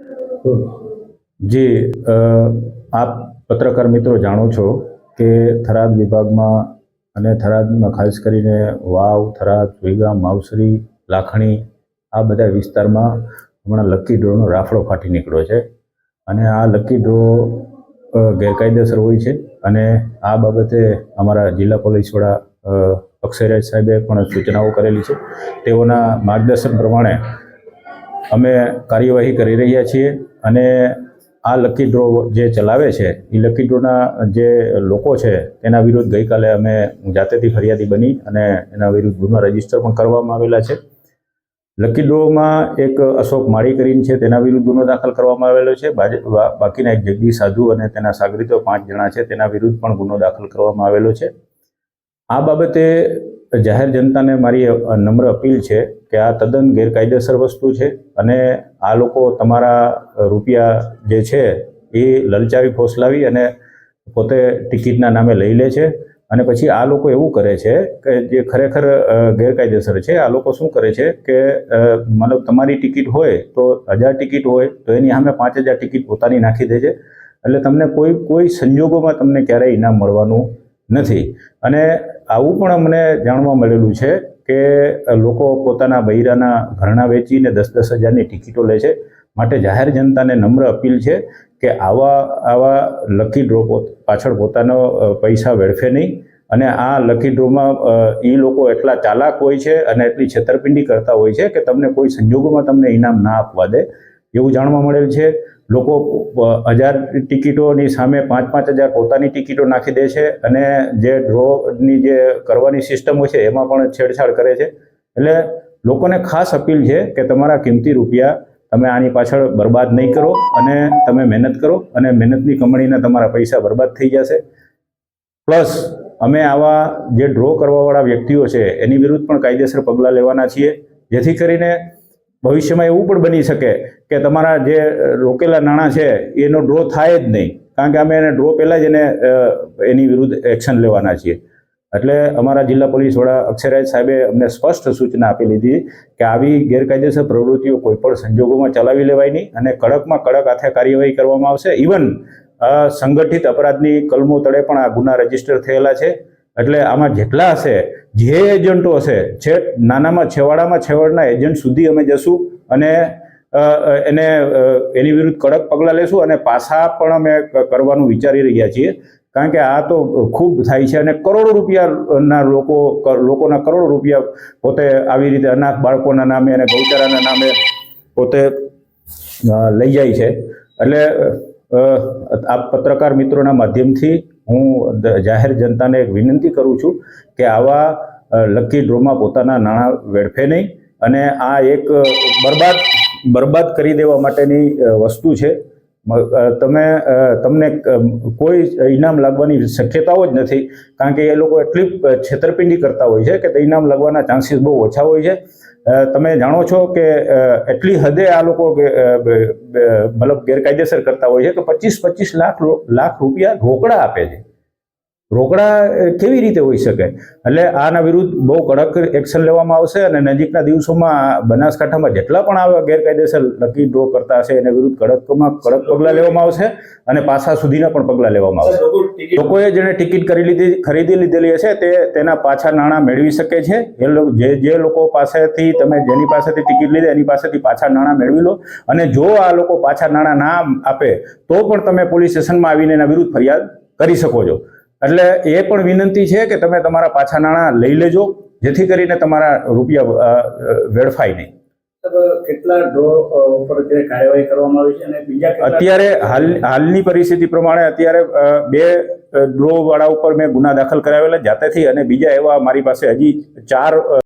જી આપ પત્રકાર મિત્રો જાણો છો કે થરાદ વિભાગમાં અને થરાદમાં ખાસ કરીને વાવ, થરાદ, સુઈગામ, માવસરી, લાખણી આ બધા વિસ્તારમાં હમણાં લકી ડ્રોનો રાફડો ફાટી નીકળ્યો છે અને આ લકી ડ્રો ગેરકાયદેસર હોય છે અને આ બાબતે અમારા જિલ્લા પોલીસ વડા અક્ષયરાજ સાહેબે પણ સૂચનાઓ કરેલી છે। તેઓના માર્ગદર્શન પ્રમાણે અમે કાર્યવાહી કરી રહ્યા છીએ અને આ લકી ડ્રો જે ચલાવે છે એ લકી ડ્રોના જે લોકો છે તેના વિરુદ્ધ ગઈકાલે અમે જાતેથી ફરિયાદી બની અને એના વિરુદ્ધ ગુનો રજીસ્ટર પણ કરવામાં આવેલા છે। લકી ડ્રોમાં એક અશોક માળી કરીને છે તેના વિરુદ્ધ ગુનો દાખલ કરવામાં આવેલો છે। બાકીના એક જગદીશ સાધુ અને તેના સાગરીતો 5 જણા છે તેના વિરુદ્ધ પણ ગુનો દાખલ કરવામાં આવેલો છે। આ બાબતે જાહેર જનતાને મારી નમ્ર અપીલ છે કે આ તદ્દન ગેરકાયદેસર વસ્તુ છે અને આ લોકો તમારા રૂપિયા જે છે એ લલચાવી ફોસલાવી અને પોતે ટિકિટના નામે લઈ લે છે અને પછી આ લોકો એવું કરે છે કે જે ખરેખર ગેરકાયદેસર છે। આ લોકો શું કરે છે કે મતલબ તમારી ટિકિટ હોય તો 1000 ટિકિટ હોય તો એની સામે 5000 ટિકિટ પોતાની નાખી દે છે એટલે તમને કોઈ સંજોગોમાં તમને ક્યારેય ઇનામ મળવાનું નથી। અને આવું પણ અમને જાણવા મળેલું છે કે લોકો પોતાના બૈરાના ઘરણા વેચીને 10-10 હજારની ટિકિટો લે છે। માટે જાહેર જનતાને નમ્ર અપીલ છે કે આવા લકી ડ્રો પાછળ પોતાનો પૈસા વેડફે નહીં અને આ લકી ડ્રોમાં એ લોકો એટલા ચાલાક હોય છે અને એટલી છેતરપિંડી કરતા હોય છે કે તમને કોઈ સંજોગોમાં તમને ઇનામ ના આપવા દે એવું જાણવા મળેલ છે। લોકો 1000 ટિકિટોની સામે 5-5000 પોતાની ટિકિટો નાખી દે છે અને જે ડ્રોની જે કરવાની સિસ્ટમ હોય છે એમાં પણ છેડછાડ કરે છે। એટલે લોકોને ખાસ અપીલ છે કે તમારા કિંમતી રૂપિયા તમે આની પાછળ બરબાદ નહીં કરો અને તમે મહેનત કરો અને મહેનતની કમાણીના તમારા પૈસા બરબાદ થઈ જશે। પ્લસ અમે આવા જે ડ્રો કરવાવાળા વ્યક્તિઓ છે એની વિરુદ્ધ પણ કાયદેસર પગલાં લેવાના છીએ જેથી કરીને ભવિષ્યમાં એવું પણ બની શકે કે તમારા જે રોકેલા નાણાં છે એનો ડ્રો થાય જ નહીં કારણ કે અમે એને ડ્રો પહેલાં જ એની વિરુદ્ધ એક્શન લેવાના છીએ। એટલે અમારા જિલ્લા પોલીસ વડા અક્ષયરાજ સાહેબે અમને સ્પષ્ટ સૂચના આપી લીધી કે આવી ગેરકાયદેસર પ્રવૃત્તિઓ કોઈપણ સંજોગોમાં ચલાવી લેવાય નહીં અને કડકમાં કડક હાથે કાર્યવાહી કરવામાં આવશે। ઇવન સંગઠિત અપરાધની કલમો તળે પણ આ ગુના રજીસ્ટર થયેલા છે। એટલે આમાં જેટલા હશે જે એજન્ટો હશે નાનામાં છેવાડાના એજન્ટ સુધી અમે જશું અને એની વિરુદ્ધ કડક પગલાં લેશું અને પાછા પણ અમે કરવાનું વિચારી રહ્યા છીએ કારણ કે આ તો ખૂબ થાય છે અને કરોડો રૂપિયાના લોકોના કરોડો રૂપિયા પોતે આવી રીતે અનાથ બાળકોના નામે અને ગૌચારાના નામે પોતે લઈ જાય છે। એટલે આ પત્રકાર મિત્રોના માધ્યમથી હું જાહેર જનતાને એક વિનંતી કરું છું કે આવા લકી ડ્રોમાં પોતાના નાણાં વેડફે નહીં અને આ એક બરબાદ કરી દેવા માટેની વસ્તુ છે। તમને કોઈ ઇનામ લાગવાની શક્યતાઓ જ નથી કારણ કે એ લોકો એટલી છેતરપિંડી કરતા હોય છે કે ઇનામ લાગવાના ચાન્સીસ બહુ ઓછા હોય છે। તમે જાણો છો કે એટલી હદે આ લોકો મતલબ ગેરકાયદેસર કરતા હોય છે કે 25-25 લાખ રૂપિયા રોકડા આપે છે। રોકડા કેવી રીતે હોઈ શકે? એટલે આના વિરુદ્ધ બહુ કડક એક્શન લેવામાં આવશે અને નજીકના દિવસોમાં બનાસકાંઠામાં જેટલા પણ આવા ગેરકાયદેસર લકી ડ્રો કરતા હશે એને વિરુદ્ધ કડકમાં કડક પગલાં લેવામાં આવશે અને પાછા સુધીના પણ પગલાં લેવામાં આવશે। લોકોએ જેને ટિકિટ ખરીદી લીધેલી હશે તેના પાછા નાણાં મેળવી શકે છે। જે લોકો પાસેથી જેની પાસેથી ટિકિટ લીધી એની પાસેથી પાછા નાણાં મેળવી લો અને જો આ લોકો પાછા નાણાં ના આપે તો પણ તમે પોલીસ સ્ટેશનમાં આવીને એના વિરુદ્ધ ફરિયાદ કરી શકો છો। એટલે એ પણ વિનંતી છે કે તમે તમારા પાછા નાણાં લઈ લેજો જેથી કરીને તમારા રૂપિયા વેડફાય નહીં। કેટલા ડ્રો ઉપર કાર્યવાહી કરવામાં આવી છે અને બીજા અત્યારે હાલની પરિસ્થિતિ પ્રમાણે અત્યારે 2 ડ્રો વાળા ઉપર મેં ગુના દાખલ કરાવેલા જાતેથી અને બીજા એવા મારી પાસે હજી 4